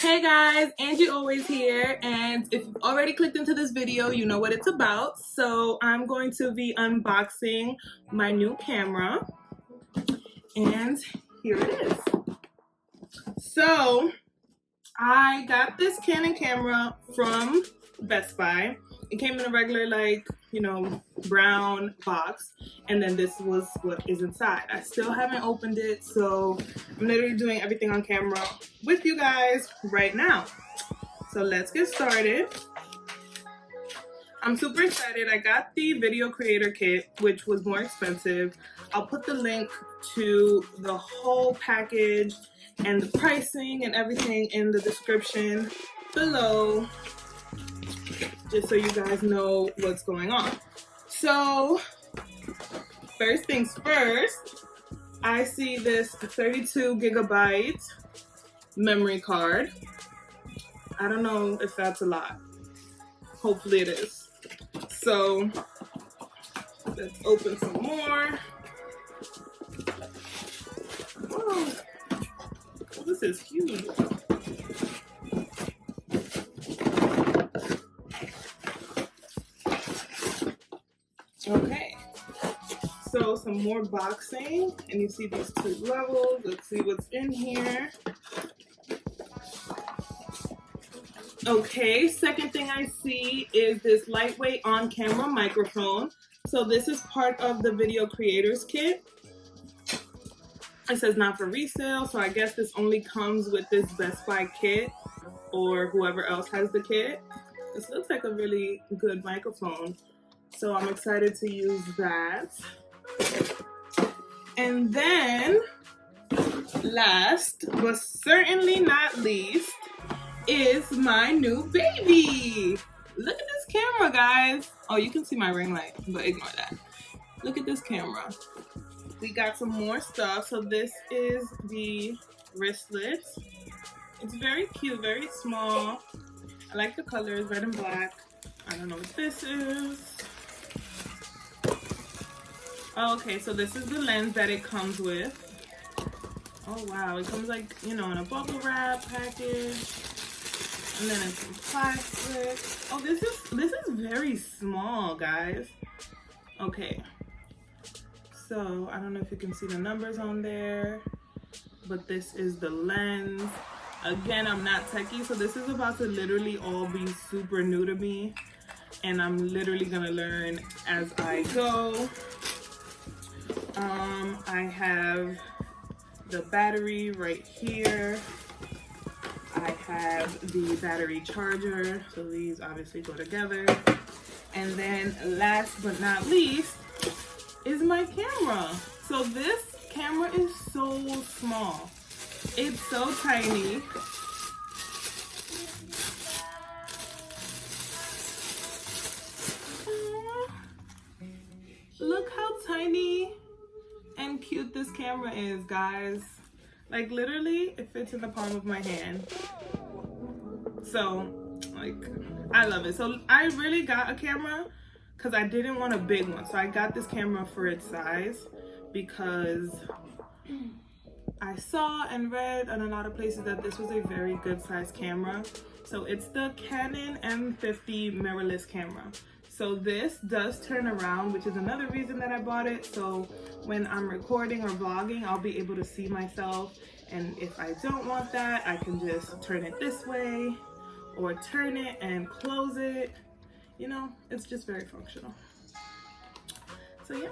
Hey guys, Angie always here, and if you've already clicked into this video, you know what it's about. So I'm going to be unboxing my new camera, and here it is. So I got this Canon camera from Best Buy. It came in a regular, brown box, and then this was what is inside. I still haven't opened it, so I'm literally doing everything on camera with you guys right now. So let's get started. I'm super excited. I got the video creator kit, which was more expensive. I'll put the link to the whole package and the pricing and everything in the description below, just so you guys know what's going on. So first things first, I see this 32 gigabyte memory card. I don't know if that's a lot. Hopefully it is. So let's open some more. Whoa, this is huge. Okay, so some more boxing, and you see these two levels. Let's see what's in here. Okay, second thing I see is this lightweight on-camera microphone. So this is part of the video creators kit. It says not for resale, so I guess this only comes with this Best Buy kit or whoever else has the kit. This looks like a really good microphone, so I'm excited to use that. And then, last but certainly not least, is my new baby. Look at this camera, guys. Oh, you can see my ring light, but ignore that. Look at this camera. We got some more stuff. So this is the wristlet. It's very cute, very small. I like the colors, red and black. I don't know what this is. Oh, okay, so this is the lens that it comes with. Oh wow, it comes like, in a bubble wrap package. And then it's some plastic. Oh, this is very small, guys. Okay. So, I don't know if you can see the numbers on there, but this is the lens. Again, I'm not techie, so this is about to literally all be super new to me, and I'm literally gonna learn as I go. I have the battery right here. I have the battery charger, so these obviously go together. And then last but not least is my camera. So this camera is so small. It's so tiny. Look how tiny and cute this camera is, guys. Like, literally, it fits in the palm of my hand. So, I love it. So, I really got a camera because I didn't want a big one. So, I got this camera for its size because I saw and read in a lot of places that this was a very good size camera. So, it's the Canon M50 Mirrorless camera. So this does turn around, which is another reason that I bought it. So when I'm recording or vlogging, I'll be able to see myself. And if I don't want that, I can just turn it this way or turn it and close it. It's just very functional. So yeah.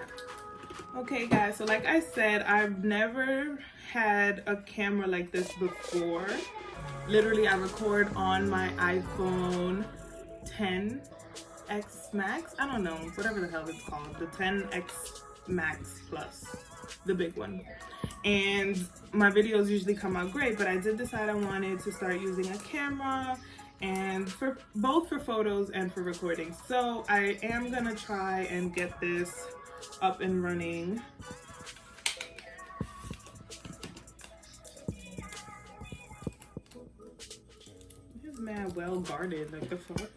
Okay guys, so like I said, I've never had a camera like this before. Literally, I record on my iPhone 10. X Max, I don't know, whatever the hell it's called, the 10X Max Plus, the big one. And my videos usually come out great, but I did decide I wanted to start using a camera, and for both for photos and for recording. So I am gonna try and get this up and running. This is mad well guarded, like the fuck.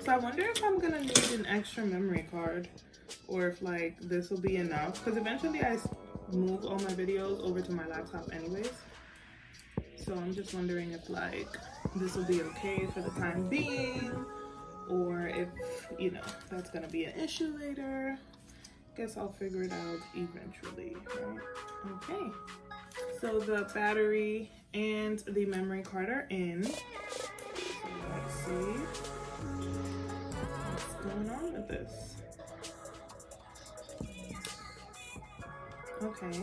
So I wonder if I'm gonna need an extra memory card, or if like this will be enough, because eventually I move all my videos over to my laptop anyways. So I'm just wondering if like this will be okay for the time being, or if, you know, that's gonna be an issue later. Guess I'll figure it out eventually, right? Okay, so the battery and the memory card are in. So let's see what's going on with this. Okay,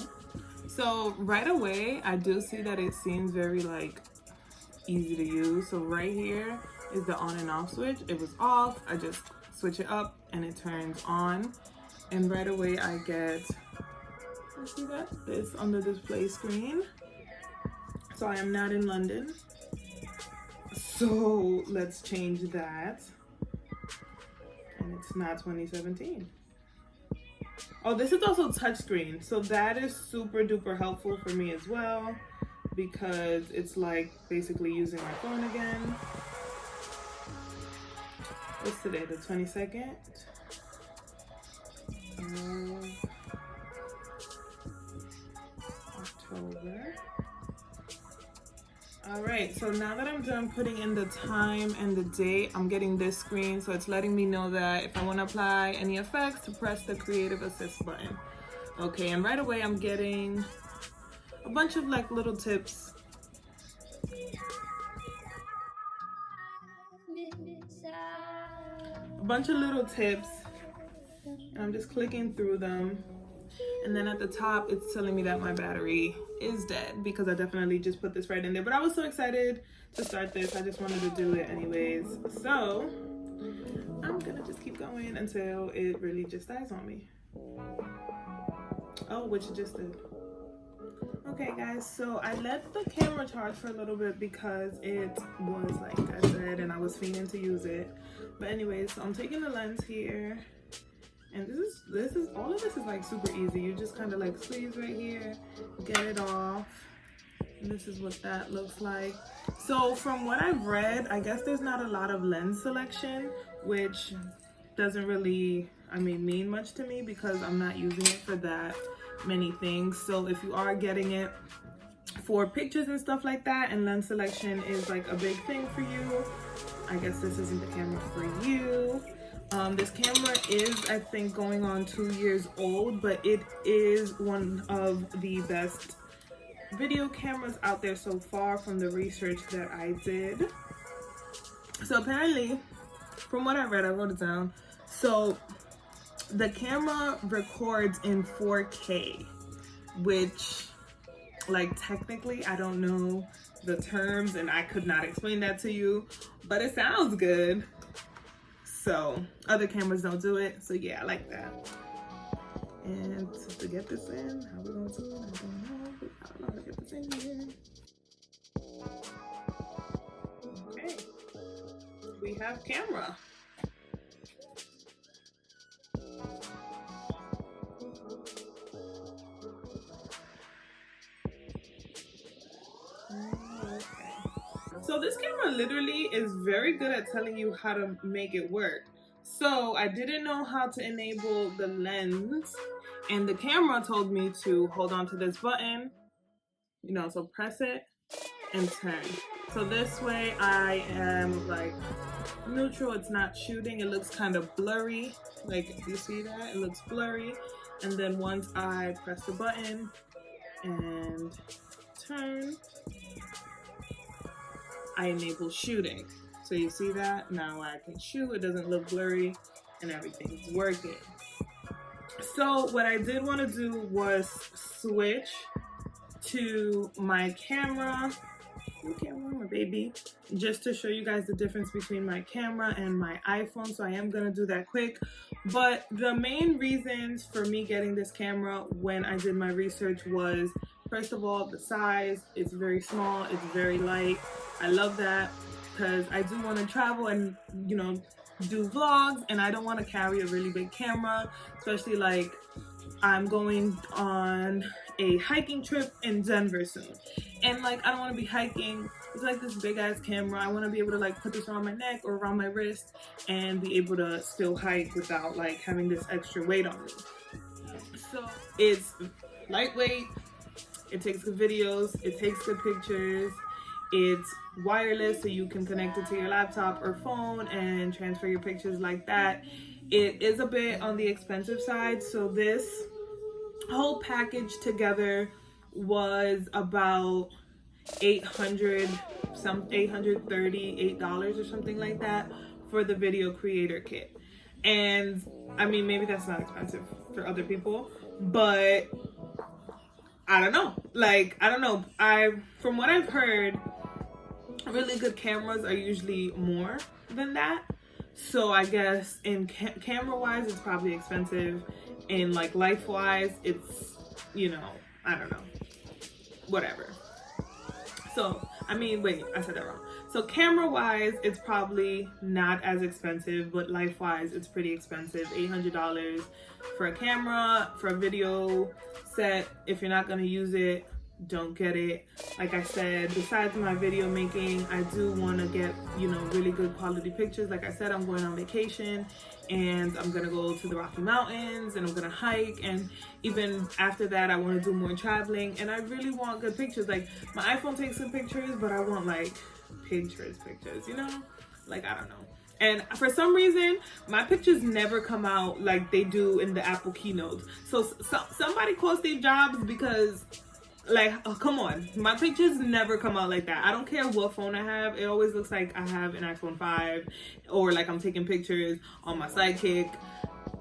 so right away I do see that it seems very like easy to use. So right here is the on and off switch. It was off, I just switch it up and it turns on, and right away I get, you see that, this on the display screen. So I am not in London, so let's change that, and it's not 2017. Oh, this is also touchscreen, so that is super duper helpful for me as well, because it's like basically using my phone again. What's today, the 22nd of October. All right, so now that I'm done putting in the time and the date, I'm getting this screen, so it's letting me know that if I want to apply any effects, to press the creative assist button. Okay, and right away I'm getting a bunch of like little tips. A bunch of little tips, and I'm just clicking through them. And then at the top, it's telling me that my battery is dead, because I definitely just put this right in there. But I was so excited to start this, I just wanted to do it anyways. So I'm gonna just keep going until it really just dies on me. Oh, which it just did. Okay guys, so I let the camera charge for a little bit because it was, like I said, and I was fiending to use it. But anyways, so I'm taking the lens here. And this is all of this is like super easy. You just kind of like squeeze right here, get it off. And this is what that looks like. So from what I've read, I guess there's not a lot of lens selection, which doesn't really, I mean, mean much to me, because I'm not using it for that many things. So if you are getting it for pictures and stuff like that, and lens selection is like a big thing for you, I guess this isn't the camera for you. This camera is, I think, going on 2 years old, but it is one of the best video cameras out there so far from the research that I did. So apparently, from what I read, I wrote it down. So the camera records in 4K, which, like, technically, I don't know the terms and I could not explain that to you, but it sounds good. So other cameras don't do it, so yeah, I like that. And to get this in, how we gonna do it? I don't know how to get this in here. Okay, we have camera. So this camera literally is very good at telling you how to make it work. So I didn't know how to enable the lens, and the camera told me to hold on to this button, you know, so press it and turn. So this way I am like neutral, it's not shooting, it looks kind of blurry. Like, you see that? It looks blurry. And then once I press the button and turn, I enable shooting. So you see that? Now I can shoot, it doesn't look blurry, and everything's working. So what I did want to do was switch to my camera. My baby, just to show you guys the difference between my camera and my iPhone. So I am gonna do that quick, but the main reasons for me getting this camera when I did my research was, first of all, the size. It's very small, it's very light. I love that because I do want to travel and, you know, do vlogs, and I don't want to carry a really big camera, especially like I'm going on a hiking trip in Denver soon. And like, I don't want to be hiking with like this big ass camera. I want to be able to like put this around my neck or around my wrist and be able to still hike without like having this extra weight on me. So it's lightweight, it takes good videos, it takes good pictures, it's wireless so you can connect it to your laptop or phone and transfer your pictures like that. It is a bit on the expensive side, so this whole package together was about $838 or something like that for the video creator kit. And I mean, maybe that's not expensive for other people, but I don't know. Like, I don't know. From what I've heard, really good cameras are usually more than that. So I guess in camera wise, it's probably expensive. In like life wise, it's, you know, I don't know, whatever. So, I mean, wait, I said that wrong. So camera wise, it's probably not as expensive, but life wise, it's pretty expensive. $800 for a camera, for a video set. If you're not gonna use it, don't get it. Like I said, besides my video making, I do want to get, you know, really good quality pictures. Like I said, I'm going on vacation and I'm gonna go to the Rocky Mountains and I'm gonna hike, and even after that I want to do more traveling, and I really want good pictures. Like, my iPhone takes good pictures, but I want like pictures, you know, like, I don't know. And for some reason, my pictures never come out like they do in the Apple keynote. So somebody call Steve Jobs, because like, oh, come on, my pictures never come out like that. I don't care what phone I have, it always looks like I have an iPhone 5, or like I'm taking pictures on my Sidekick.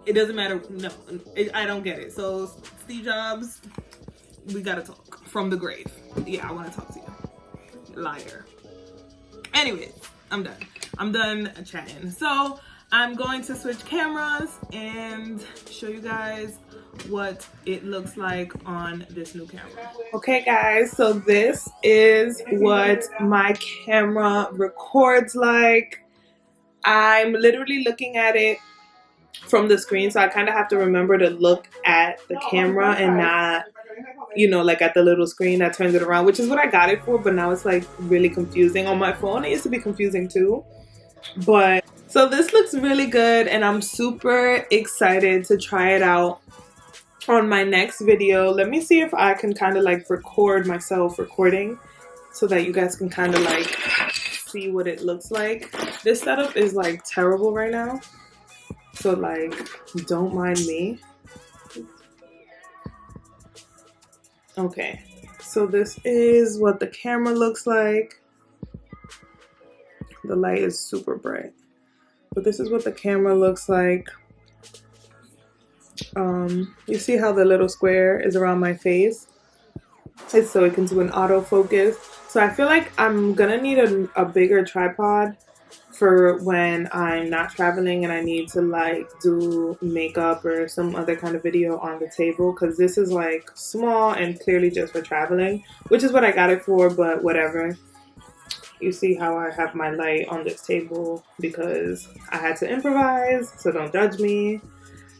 It doesn't matter. No, I don't get it. So Steve Jobs, we gotta talk from the grave. Yeah, I want to talk to you, liar. Anyways, I'm done chatting. So I'm going to switch cameras and show you guys what it looks like on this new camera. Okay guys, so this is what my camera records like. I'm literally looking at it from the screen, so I kind of have to remember to look at the camera and not, you know, like at the little screen that turns it around, which is what I got it for, but now it's like really confusing on my phone. It used to be confusing too. But so this looks really good and I'm super excited to try it out on my next video. Let me see if I can kind of like record myself recording so that you guys can kind of like see what it looks like. This setup is like terrible right now, so like don't mind me. Okay, so this is what the camera looks like. The light is super bright, but this is what the camera looks like. You see how the little square is around my face? It's so it can do an autofocus. So I feel like I'm gonna need a bigger tripod for when I'm not traveling and I need to like do makeup or some other kind of video on the table, because this is like small and clearly just for traveling, which is what I got it for, but whatever. You see how I have my light on this table because I had to improvise, so don't judge me.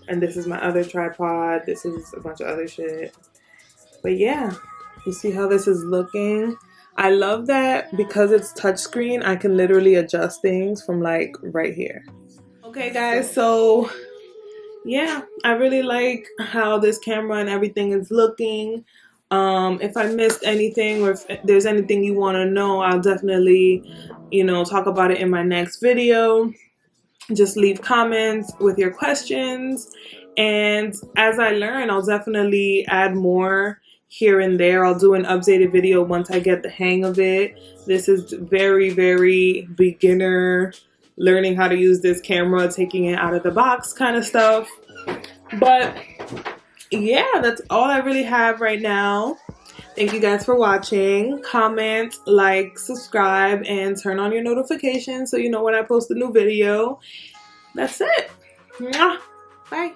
And this is my other tripod. This is a bunch of other shit. But yeah, you see how this is looking? I love that because it's touchscreen, I can literally adjust things from like right here. Okay guys, so yeah, I really like how this camera and everything is looking. If I missed anything or if there's anything you want to know, I'll definitely, you know, talk about it in my next video. Just leave comments with your questions, and as I learn, I'll definitely add more here and there. I'll do an updated video once I get the hang of it. This is very, very beginner, learning how to use this camera, taking it out of the box kind of stuff. But yeah, that's all I really have right now. Thank you guys for watching. Comment, like, subscribe, and turn on your notifications so you know when I post a new video. That's it. Mwah. Bye.